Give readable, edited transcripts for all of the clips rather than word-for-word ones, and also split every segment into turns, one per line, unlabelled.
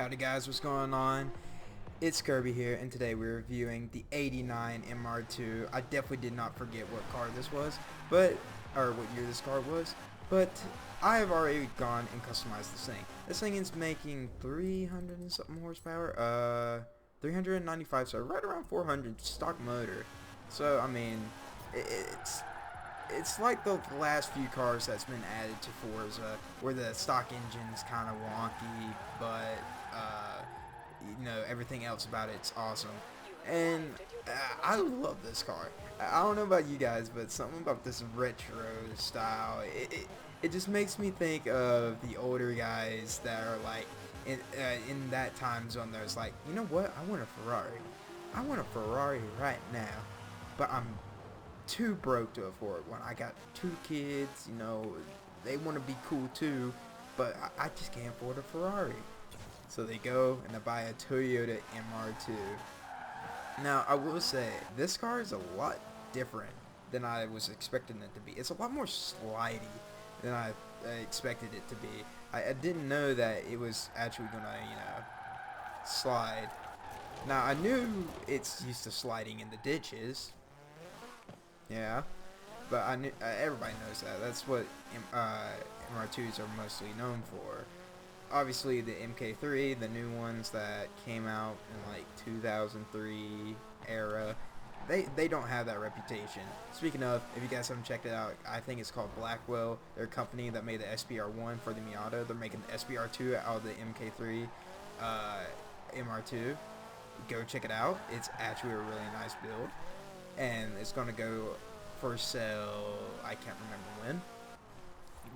Howdy guys, what's going on? Itskirby here, and today we're reviewing the '89 MR2. I definitely did not forget what car this was, or what year this car was, but I have already gone and customized this thing. This thing is making 300 and something horsepower, 395, so right around 400 stock motor. So I mean, it's like the last few cars that's been added to Forza, where the stock engine's kind of wonky, but you know, everything else about it's awesome. And I love this car. I don't know about you guys, but something about this retro style, it just makes me think of the older guys that are like in that time zone. There's like, you know what? I want a Ferrari. I want a Ferrari right now, but I'm too broke to afford one. I got 2 kids, you know, they want to be cool too, but I just can't afford a Ferrari. So they go and they buy a Toyota MR2. Now, I will say, this car is a lot different than I was expecting it to be. It's a lot more slidey than I expected it to be. I didn't know that it was actually gonna, you know, slide. Now, I knew it's used to sliding in the ditches. Yeah, but I knew, everybody knows that. That's what MR2s are mostly known for. Obviously, the MK3, the new ones that came out in like 2003 era, they don't have that reputation. Speaking of, if you guys haven't checked it out, I think it's called Blackwell. They're a company that made the SBR1 for the Miata. They're making the SBR2 out of the MK3 MR2. Go check it out. It's actually a really nice build, and it's gonna go for sale. I can't remember when,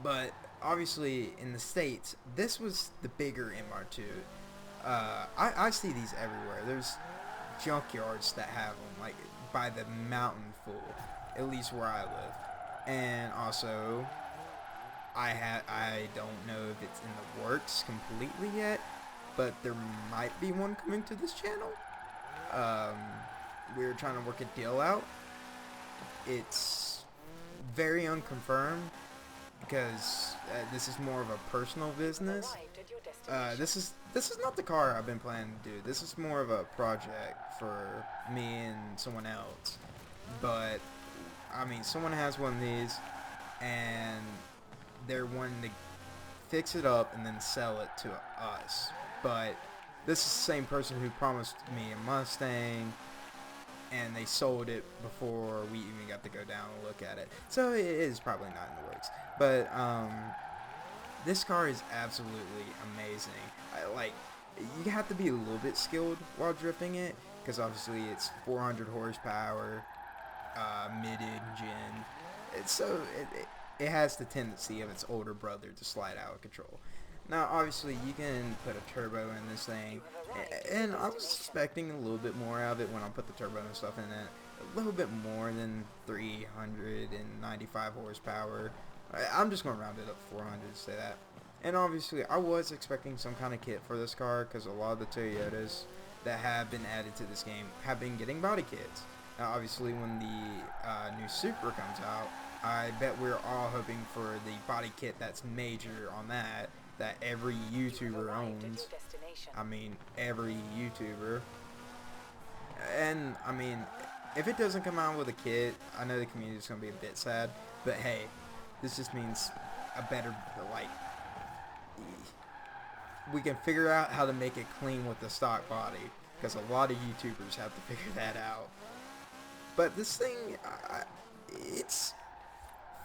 but obviously in the States, this was the bigger MR2. I see these everywhere. There's junkyards that have them, like by the mountain full, at least where I live. And also, I don't know if it's in the works completely yet, but there might be one coming to this channel. We're trying to work a deal out. It's very unconfirmed, because this is more of a personal business. This is not the car I've been planning to do. This is more of a project for me and someone else. But I mean, someone has one of these, and they're wanting to fix it up and then sell it to us. But this is the same person who promised me a Mustang, and they sold it before we even got to go down and look at it. So it is probably not in the works. But this car is absolutely amazing. You have to be a little bit skilled while drifting it, because obviously it's 400 horsepower, mid-engine. It has the tendency of its older brother to slide out of control. Now, obviously, you can put a turbo in this thing, and I was expecting a little bit more out of it when I put the turbo and stuff in it. A little bit more than 395 horsepower. I'm just going to round it up 400 to say that. And obviously, I was expecting some kind of kit for this car, because a lot of the Toyotas that have been added to this game have been getting body kits. Now, obviously, when the new Supra comes out, I bet we're all hoping for the body kit that's major on that every YouTuber owns. I mean, every YouTuber. And, I mean, if it doesn't come out with a kit, I know the community is going to be a bit sad, but hey, this just means a better, like, we can figure out how to make it clean with the stock body, because a lot of YouTubers have to figure that out. But this thing, it's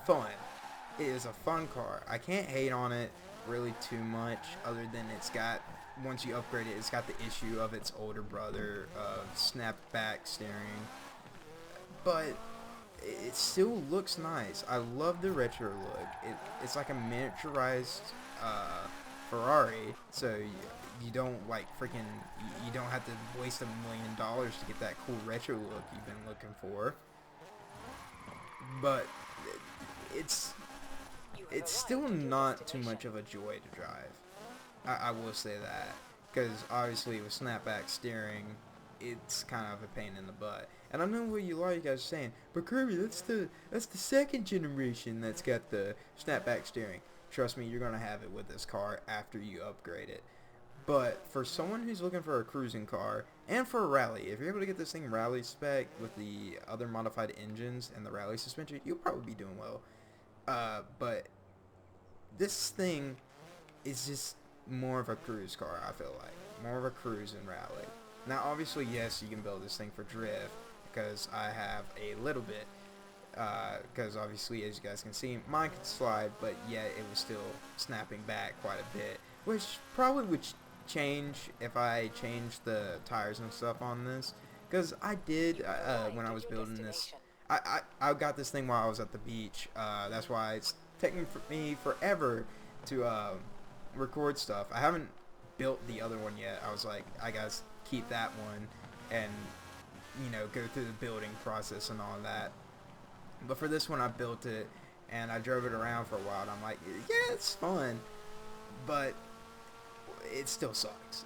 fun. It is a fun car. I can't hate on it really too much, other than it's got, once you upgrade it, it's got the issue of its older brother of snapback steering, but it still looks nice. I love the retro look. It's like a miniaturized Ferrari, so you don't like freaking, you don't have to waste $1 million to get that cool retro look you've been looking for. But it's still not too much of a joy to drive. I will say that, because obviously with snapback steering, it's kind of a pain in the butt. And I know what you guys are saying, but Kirby, that's the second generation that's got the snapback steering. Trust me, you're gonna have it with this car after you upgrade it. But for someone who's looking for a cruising car and for a rally, if you're able to get this thing rally spec with the other modified engines and the rally suspension, you'll probably be doing well. But this thing is just more of a cruise car, I feel like. More of a cruise and rally. Now, obviously, yes, you can build this thing for drift, because I have a little bit. Because obviously, as you guys can see, mine could slide, but yet it was still snapping back quite a bit. Which probably would change if I changed the tires and stuff on this. Because I did, when I was building this, I got this thing while I was at the beach. That's why it's taking me forever to record stuff. I haven't built the other one yet. I was like, I gotta keep that one and, you know, go through the building process and all that. But for this one, I built it and I drove it around for a while and I'm like, yeah, it's fun, but it still sucks.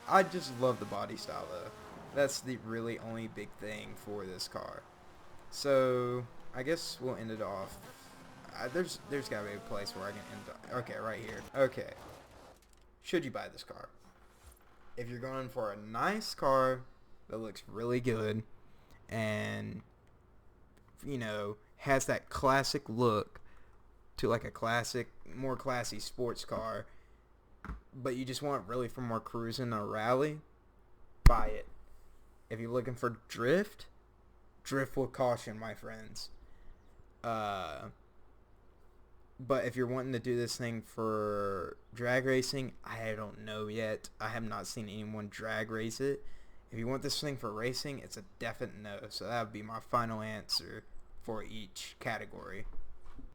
I just love the body style though. That's the really only big thing for this car. So I guess we'll end it off. There's gotta be a place where I can end. Okay, right here. Okay. Should you buy this car? If you're going for a nice car that looks really good and, you know, has that classic look to like a classic, more classy sports car, but you just want really for more cruising or rally, buy it. If you're looking for drift, drift with caution, my friends. But if you're wanting to do this thing for drag racing, I don't know yet. I have not seen anyone drag race it. If you want this thing for racing, it's a definite no. So that would be my final answer for each category.